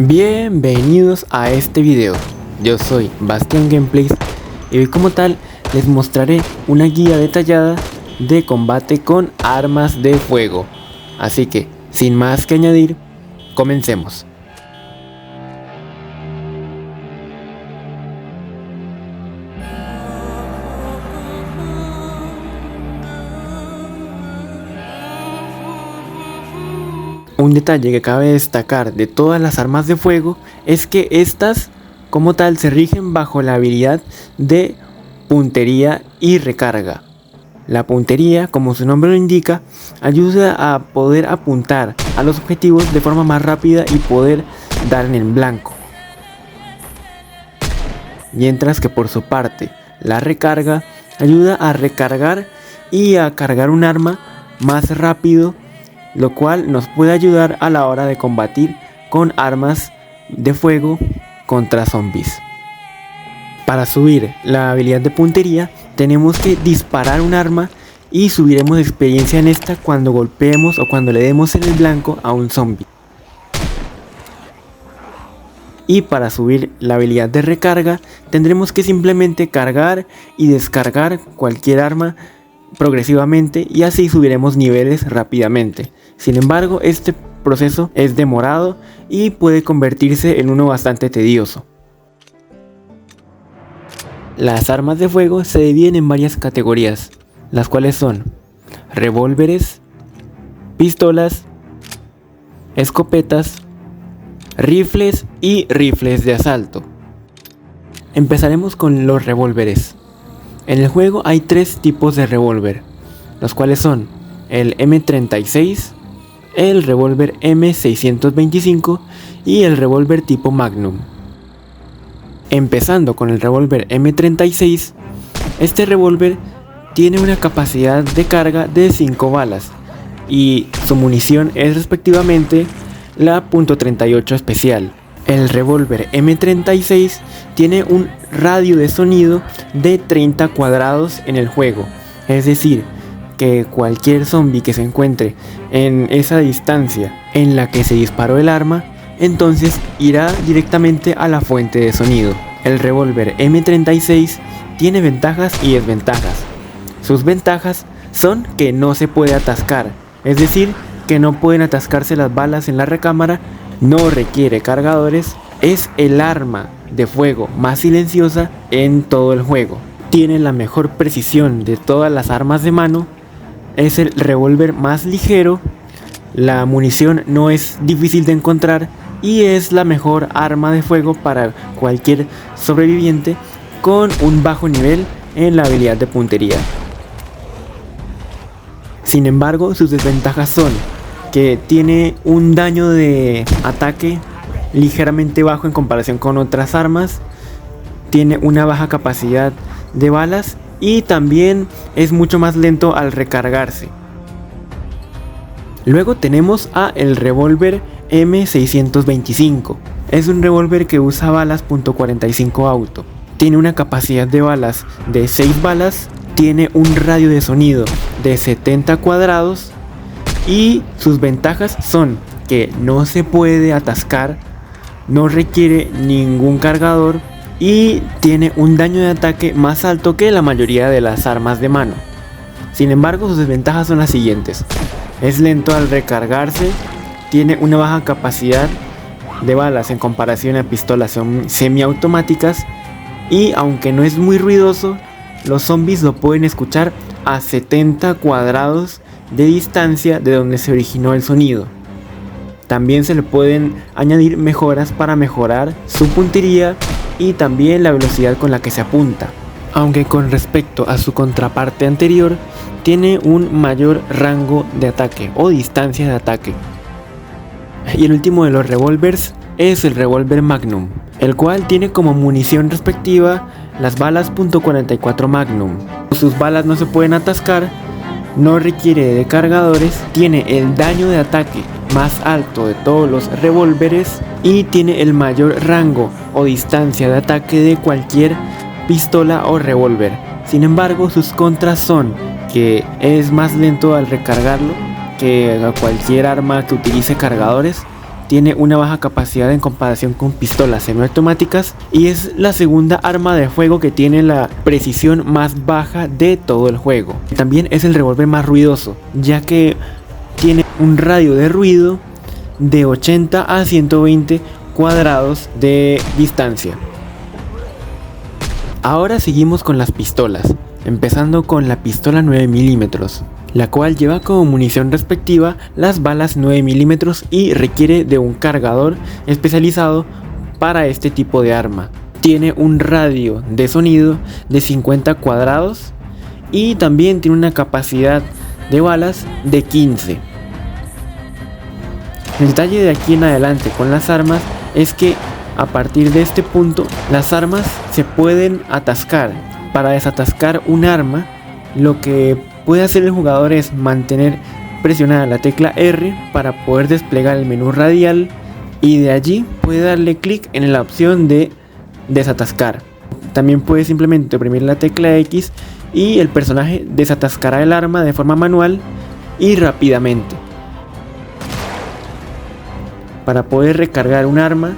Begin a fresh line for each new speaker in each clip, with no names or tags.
Bienvenidos a este video. Yo soy Bastian Gameplays y hoy como tal les mostraré una guía detallada de combate con armas de fuego. Así que sin más que añadir, comencemos. Un detalle que cabe destacar de todas las armas de fuego es que estas como tal se rigen bajo la habilidad de puntería y recarga. La puntería, como su nombre lo indica, ayuda a poder apuntar a los objetivos de forma más rápida y poder dar en el blanco. Mientras que por su parte, la recarga ayuda a recargar y a cargar un arma más rápido, lo cual nos puede ayudar a la hora de combatir con armas de fuego contra zombies. Para subir la habilidad de puntería tenemos que disparar un arma y subiremos experiencia en esta cuando golpeemos o cuando le demos en el blanco a un zombie. Y para subir la habilidad de recarga tendremos que simplemente cargar y descargar cualquier arma progresivamente y así subiremos niveles rápidamente. Sin embargo, este proceso es demorado y puede convertirse en uno bastante tedioso. Las armas de fuego se dividen en varias categorías, las cuales son revólveres, pistolas, escopetas, rifles y rifles de asalto. Empezaremos con los revólveres. En el juego hay tres tipos de revólver, los cuales son el M36, el revólver M625 y el revólver tipo Magnum. Empezando con el revólver M36, este revólver tiene una capacidad de carga de 5 balas y su munición es respectivamente la .38 especial. El revólver M36 tiene un radio de sonido de 30 cuadrados en el juego, es decir, que cualquier zombie que se encuentre en esa distancia en la que se disparó el arma, entonces irá directamente a la fuente de sonido. El revólver M36 tiene ventajas y desventajas. Sus ventajas son que no se puede atascar, es decir, que no pueden atascarse las balas en la recámara, no requiere cargadores, es el arma de fuego más silenciosa en todo el juego. Tiene la mejor precisión de todas las armas de mano, es el revólver más ligero, la munición no es difícil de encontrar y es la mejor arma de fuego para cualquier sobreviviente con un bajo nivel en la habilidad de puntería. Sin embargo, sus desventajas son que tiene un daño de ataque ligeramente bajo en comparación con otras armas, tiene una baja capacidad de balas y también es mucho más lento al recargarse. Luego tenemos a el revólver M625. Es un revólver que usa balas .45 auto. Tiene una capacidad de balas de 6 balas, tiene un radio de sonido de 70 cuadrados y sus ventajas son que no se puede atascar, no requiere ningún cargador y tiene un daño de ataque más alto que la mayoría de las armas de mano. Sin embargo, sus desventajas son las siguientes: es lento al recargarse, tiene una baja capacidad de balas en comparación a pistolas semiautomáticas y aunque no es muy ruidoso, los zombies lo pueden escuchar a 70 cuadrados de distancia de donde se originó el sonido. También se le pueden añadir mejoras para mejorar su puntería y también la velocidad con la que se apunta, aunque con respecto a su contraparte anterior tiene un mayor rango de ataque o distancia de ataque. Y el último de los revólveres es el revólver Magnum, el cual tiene como munición respectiva las balas .44 Magnum. Sus balas no se pueden atascar, no requiere de cargadores, tiene el daño de ataque más alto de todos los revólveres y tiene el mayor rango o distancia de ataque de cualquier pistola o revólver. Sin embargo, sus contras son que es más lento al recargarlo que a cualquier arma que utilice cargadores, tiene una baja capacidad en comparación con pistolas semiautomáticas y es la segunda arma de fuego que tiene la precisión más baja de todo el juego. También es el revólver más ruidoso, ya que tiene un radio de ruido de 80 a 120 cuadrados de distancia. Ahora seguimos con las pistolas, empezando con la pistola 9 milímetros, la cual lleva como munición respectiva las balas 9 milímetros y requiere de un cargador especializado para este tipo de arma. Tiene un radio de sonido de 50 cuadrados y también tiene una capacidad de balas de 15. El detalle de aquí en adelante con las armas es que a partir de este punto las armas se pueden atascar. Para desatascar un arma, lo que puede hacer el jugador es mantener presionada la tecla R para poder desplegar el menú radial y de allí puede darle clic en la opción de desatascar. También puede simplemente oprimir la tecla X y el personaje desatascará el arma de forma manual y rápidamente. Para poder recargar un arma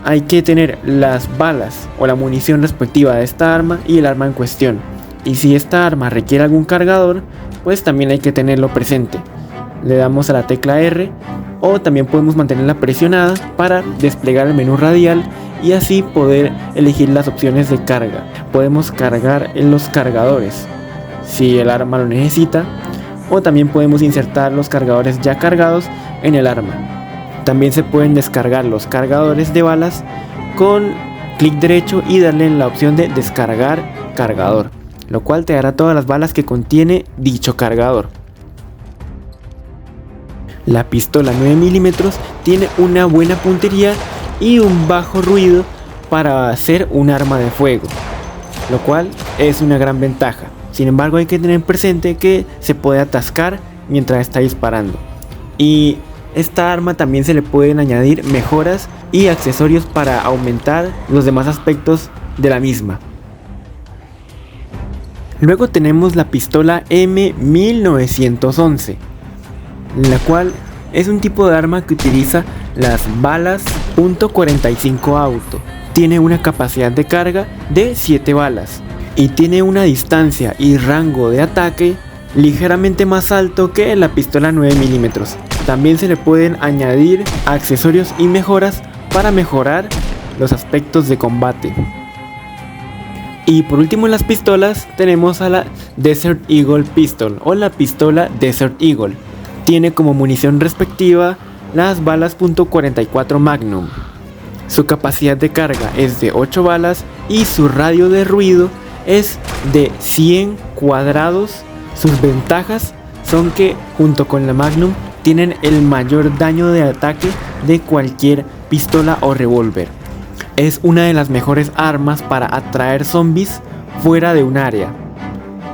hay que tener las balas o la munición respectiva de esta arma y el arma en cuestión. Y si esta arma requiere algún cargador, pues también hay que tenerlo presente. Le damos a la tecla R o también podemos mantenerla presionada para desplegar el menú radial y así poder elegir las opciones de carga. Podemos cargar en los cargadores si el arma lo necesita, o también podemos insertar los cargadores ya cargados en el arma. También se pueden descargar los cargadores de balas con clic derecho y darle en la opción de descargar cargador, lo cual te dará todas las balas que contiene dicho cargador. La pistola 9 milímetros tiene una buena puntería y un bajo ruido para ser un arma de fuego, lo cual es una gran ventaja. Sin embargo, hay que tener presente que se puede atascar mientras está disparando. Y esta arma también se le pueden añadir mejoras y accesorios para aumentar los demás aspectos de la misma. Luego tenemos la pistola M1911, la cual es un tipo de arma que utiliza las balas .45 auto. Tiene una capacidad de carga de 7 balas y tiene una distancia y rango de ataque ligeramente más alto que la pistola 9 milímetros. También se le pueden añadir accesorios y mejoras para mejorar los aspectos de combate. Y por último en las pistolas tenemos a la Desert Eagle Pistol o la pistola Desert Eagle. Tiene como munición respectiva las balas .44 Magnum. Su capacidad de carga es de 8 balas y su radio de ruido es de 100 cuadrados. Sus ventajas son que junto con la Magnum tienen el mayor daño de ataque de cualquier pistola o revólver. Es una de las mejores armas para atraer zombies fuera de un área.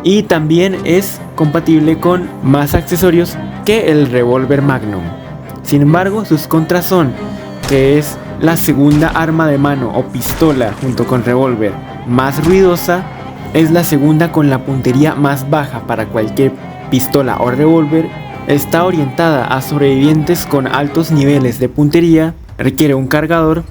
Y también es compatible con más accesorios que el revólver Magnum. Sin embargo, sus contras son que es la segunda arma de mano o pistola junto con revólver más ruidosa, es la segunda con la puntería más baja para cualquier pistola o revólver, está orientada a sobrevivientes con altos niveles de puntería, requiere un cargador,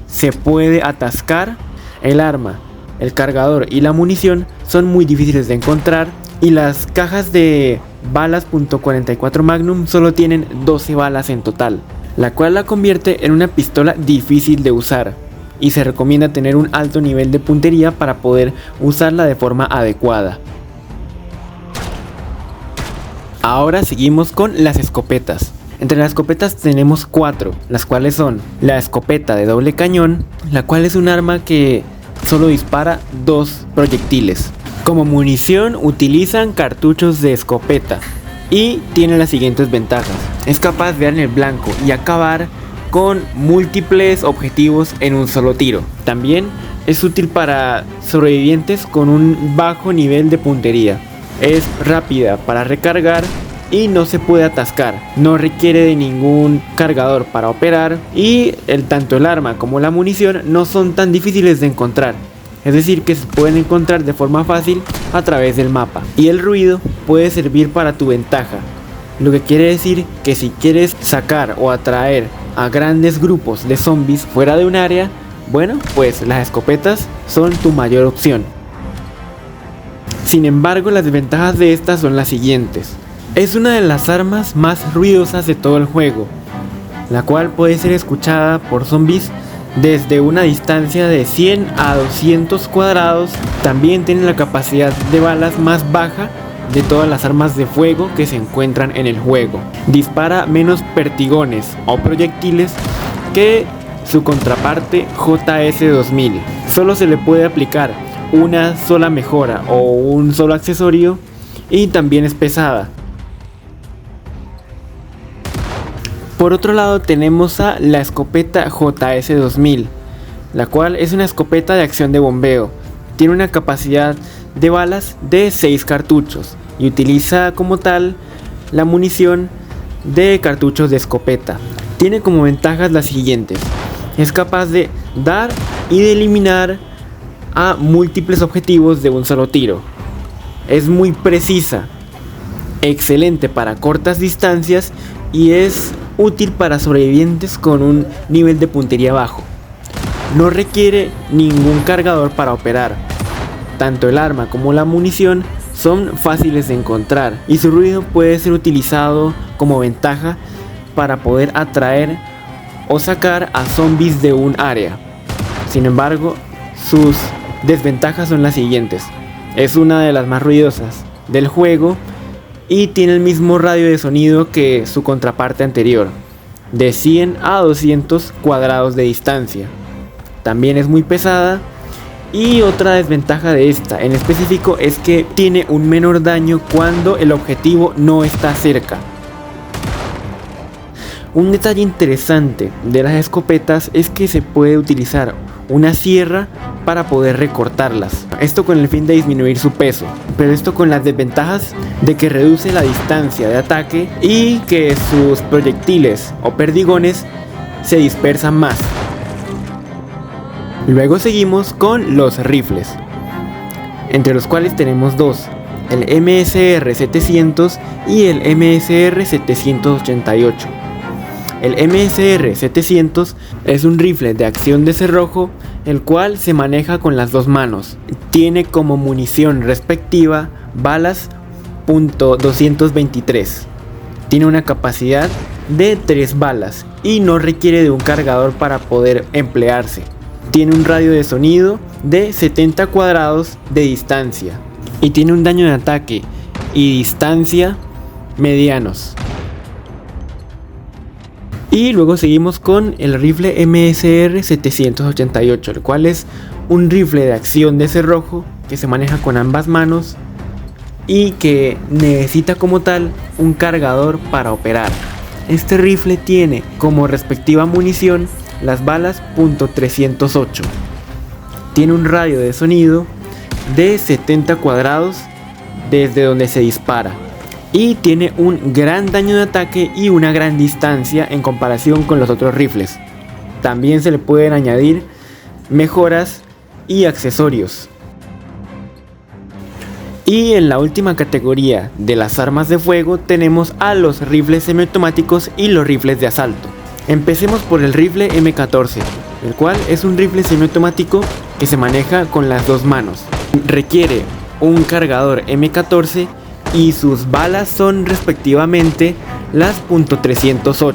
se puede atascar, el arma, el cargador y la munición son muy difíciles de encontrar y las cajas de balas .44 Magnum solo tienen 12 balas en total, la cual la convierte en una pistola difícil de usar y se recomienda tener un alto nivel de puntería para poder usarla de forma adecuada. Ahora seguimos con las escopetas. Entre las escopetas tenemos 4, las cuales son la escopeta de doble cañón, la cual es un arma que solo dispara 2 proyectiles. Como munición utilizan cartuchos de escopeta y tiene las siguientes ventajas. Es capaz de dar en el blanco y acabar con múltiples objetivos en un solo tiro. También es útil para sobrevivientes con un bajo nivel de puntería. Es rápida para recargar y no se puede atascar. No requiere de ningún cargador para operar y tanto el arma como la munición no son tan difíciles de encontrar. Es decir, que se pueden encontrar de forma fácil a través del mapa. Y el ruido puede servir para tu ventaja. Lo que quiere decir que si quieres sacar o atraer a grandes grupos de zombies fuera de un área, bueno, pues las escopetas son tu mayor opción. Sin embargo, las desventajas de estas son las siguientes. Es una de las armas más ruidosas de todo el juego, la cual puede ser escuchada por zombies desde una distancia de 100 a 200 cuadrados. También tiene la capacidad de balas más baja de todas las armas de fuego que se encuentran en el juego. Dispara menos perdigones o proyectiles que su contraparte JS-2000. Solo se le puede aplicar una sola mejora o un solo accesorio, y también es pesada. Por otro lado tenemos a la escopeta JS-2000, la cual es una escopeta de acción de bombeo. Tiene una capacidad de balas de 6 cartuchos y utiliza como tal la munición de cartuchos de escopeta. Tiene como ventajas las siguientes: es capaz de dar y de eliminar a múltiples objetivos de un solo tiro. Es muy precisa, excelente para cortas distancias y es útil para sobrevivientes con un nivel de puntería bajo. No requiere ningún cargador para operar. Tanto el arma como la munición son fáciles de encontrar y su ruido puede ser utilizado como ventaja para poder atraer o sacar a zombies de un área. Sin embargo, sus desventajas son las siguientes: es una de las más ruidosas del juego y tiene el mismo radio de sonido que su contraparte anterior, de 100 a 200 cuadrados de distancia. También es muy pesada, y otra desventaja de esta en específico es que tiene un menor daño cuando el objetivo no está cerca. Un detalle interesante de las escopetas es que se puede utilizar una sierra para poder recortarlas, esto con el fin de disminuir su peso, pero esto con las desventajas de que reduce la distancia de ataque y que sus proyectiles o perdigones se dispersan más. Luego seguimos con los rifles, entre los cuales tenemos dos: el MSR 700 y el MSR 788. El MSR 700 es un rifle de acción de cerrojo, el cual se maneja con las dos manos. Tiene como munición respectiva balas .223. Tiene una capacidad de 3 balas y no requiere de un cargador para poder emplearse. Tiene un radio de sonido de 70 cuadrados de distancia y tiene un daño de ataque y distancia medianos. Y luego seguimos con el rifle MSR 788, el cual es un rifle de acción de cerrojo que se maneja con ambas manos y que necesita como tal un cargador para operar. Este rifle tiene como respectiva munición las balas .308. Tiene un radio de sonido de 70 cuadrados desde donde se dispara. Y tiene un gran daño de ataque y una gran distancia en comparación con los otros rifles. También se le pueden añadir mejoras y accesorios. Y en la última categoría de las armas de fuego tenemos a los rifles semiautomáticos y los rifles de asalto. Empecemos por el rifle M14, el cual es un rifle semiautomático que se maneja con las dos manos. Requiere un cargador M14 y sus balas son respectivamente las .308.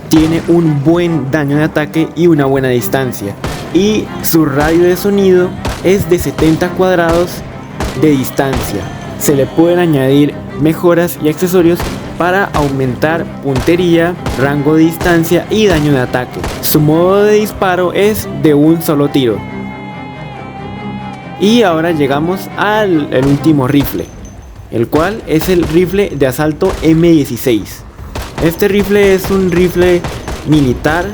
Tiene un buen daño de ataque y una buena distancia, y su radio de sonido es de 70 cuadrados de distancia. Se le pueden añadir mejoras y accesorios para aumentar puntería, rango de distancia y daño de ataque. Su modo de disparo es de un solo tiro. Y ahora llegamos al último rifle, el cual es el rifle de asalto M16. Este rifle es un rifle militar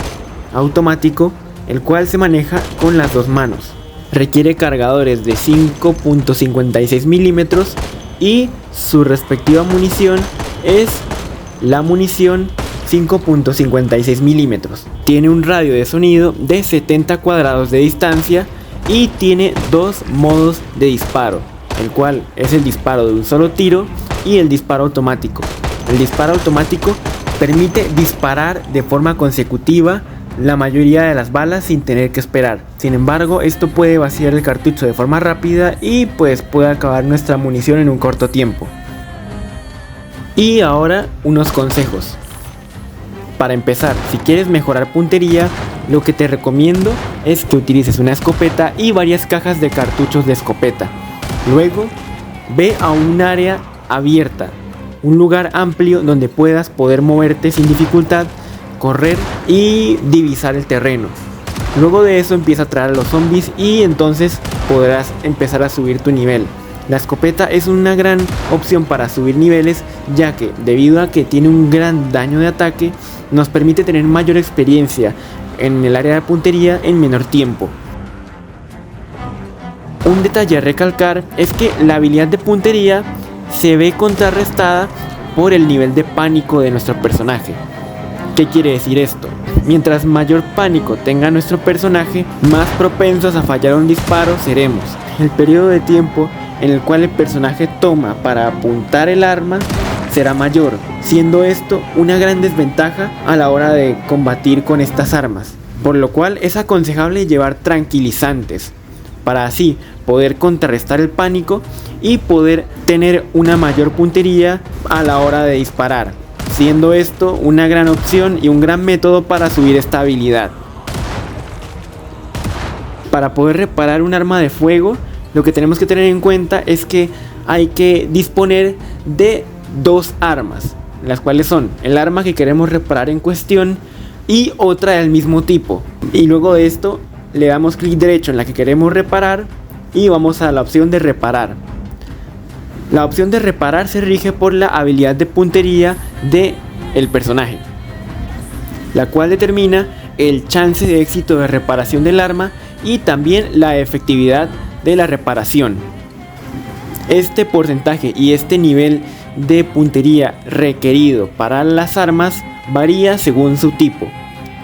automático, el cual se maneja con las dos manos. Requiere cargadores de 5.56 milímetros y su respectiva munición es la munición 5.56 milímetros. Tiene un radio de sonido de 70 cuadrados de distancia y tiene dos modos de disparo, el cual es el disparo de un solo tiro y el disparo automático. El disparo automático permite disparar de forma consecutiva la mayoría de las balas sin tener que esperar. Sin embargo, esto puede vaciar el cartucho de forma rápida y pues puede acabar nuestra munición en un corto tiempo. Y ahora unos consejos. Para empezar, si quieres mejorar puntería, lo que te recomiendo es que utilices una escopeta y varias cajas de cartuchos de escopeta. Luego, ve a un área abierta, un lugar amplio donde puedas poder moverte sin dificultad, correr y divisar el terreno. Luego de eso empieza a atraer a los zombies y entonces podrás empezar a subir tu nivel. La escopeta es una gran opción para subir niveles, ya que debido a que tiene un gran daño de ataque, nos permite tener mayor experiencia en el área de puntería en menor tiempo. Un detalle a recalcar es que la habilidad de puntería se ve contrarrestada por el nivel de pánico de nuestro personaje. ¿Qué quiere decir esto? Mientras mayor pánico tenga nuestro personaje, más propensos a fallar un disparo seremos. El periodo de tiempo en el cual el personaje toma para apuntar el arma será mayor, siendo esto una gran desventaja a la hora de combatir con estas armas, por lo cual es aconsejable llevar tranquilizantes para así poder contrarrestar el pánico y poder tener una mayor puntería a la hora de disparar, siendo esto una gran opción y un gran método para subir esta habilidad. Para poder reparar un arma de fuego, lo que tenemos que tener en cuenta es que hay que disponer de dos armas, las cuales son el arma que queremos reparar en cuestión y otra del mismo tipo. Y luego de esto le damos clic derecho en la que queremos reparar y vamos a la opción de reparar. La opción de reparar se rige por la habilidad de puntería del personaje, la cual determina el chance de éxito de reparación del arma y también la efectividad de la reparación. Este porcentaje y este nivel de puntería requerido para las armas varía según su tipo.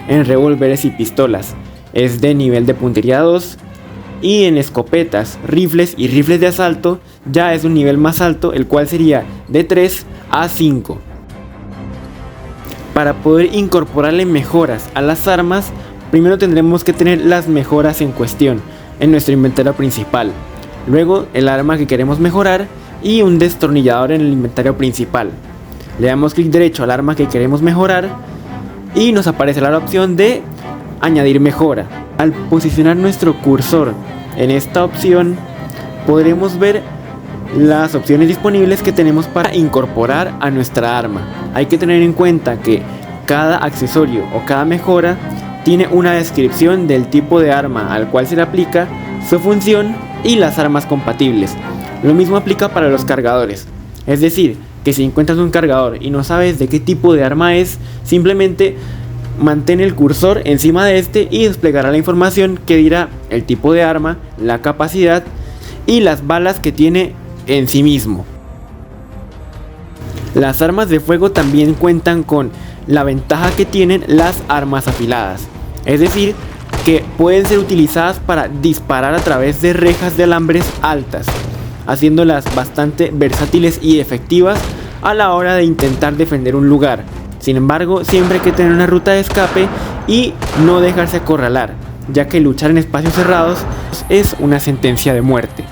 En revólveres y pistolas es de nivel de puntería 2 y en escopetas, rifles y rifles de asalto ya es un nivel más alto, el cual sería de 3 a 5. Para poder incorporarle mejoras a las armas, primero tendremos que tener las mejoras en cuestión en nuestro inventario principal, luego el arma que queremos mejorar y un destornillador en el inventario principal. Le damos clic derecho al arma que queremos mejorar y nos aparecerá la opción de añadir mejora. Al posicionar nuestro cursor en esta opción podremos ver las opciones disponibles que tenemos para incorporar a nuestra arma. Hay que tener en cuenta que cada accesorio o cada mejora tiene una descripción del tipo de arma al cual se le aplica, su función y las armas compatibles. Lo mismo aplica para los cargadores, es decir, que si encuentras un cargador y no sabes de qué tipo de arma es, simplemente mantén el cursor encima de este y desplegará la información que dirá el tipo de arma, la capacidad y las balas que tiene en sí mismo. Las armas de fuego también cuentan con la ventaja que tienen las armas afiladas, es decir, que pueden ser utilizadas para disparar a través de rejas de alambres altas, haciéndolas bastante versátiles y efectivas a la hora de intentar defender un lugar. Sin embargo, siempre hay que tener una ruta de escape y no dejarse acorralar, ya que luchar en espacios cerrados es una sentencia de muerte.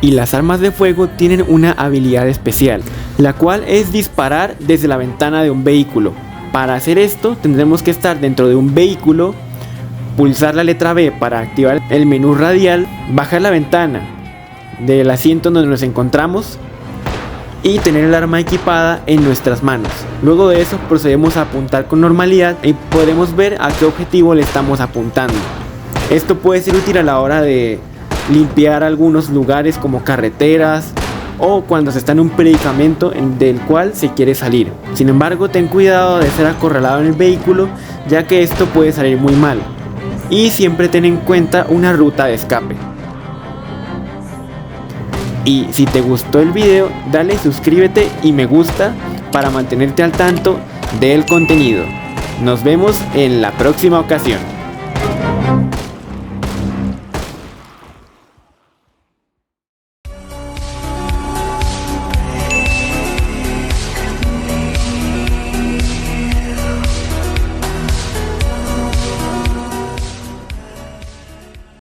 Y las armas de fuego tienen una habilidad especial, la cual es disparar desde la ventana de un vehículo. Para hacer esto tendremos que estar dentro de un vehículo, pulsar la letra B para activar el menú radial, bajar la ventana del asiento donde nos encontramos y tener el arma equipada en nuestras manos. Luego de eso procedemos a apuntar con normalidad y podemos ver a qué objetivo le estamos apuntando. Esto puede ser útil a la hora de limpiar algunos lugares como carreteras o cuando se está en un predicamento del cual se quiere salir. Sin embargo, ten cuidado de ser acorralado en el vehículo, ya que esto puede salir muy mal. Y siempre ten en cuenta una ruta de escape. Y si te gustó el video, dale suscríbete y me gusta para mantenerte al tanto del contenido. Nos vemos en la próxima ocasión.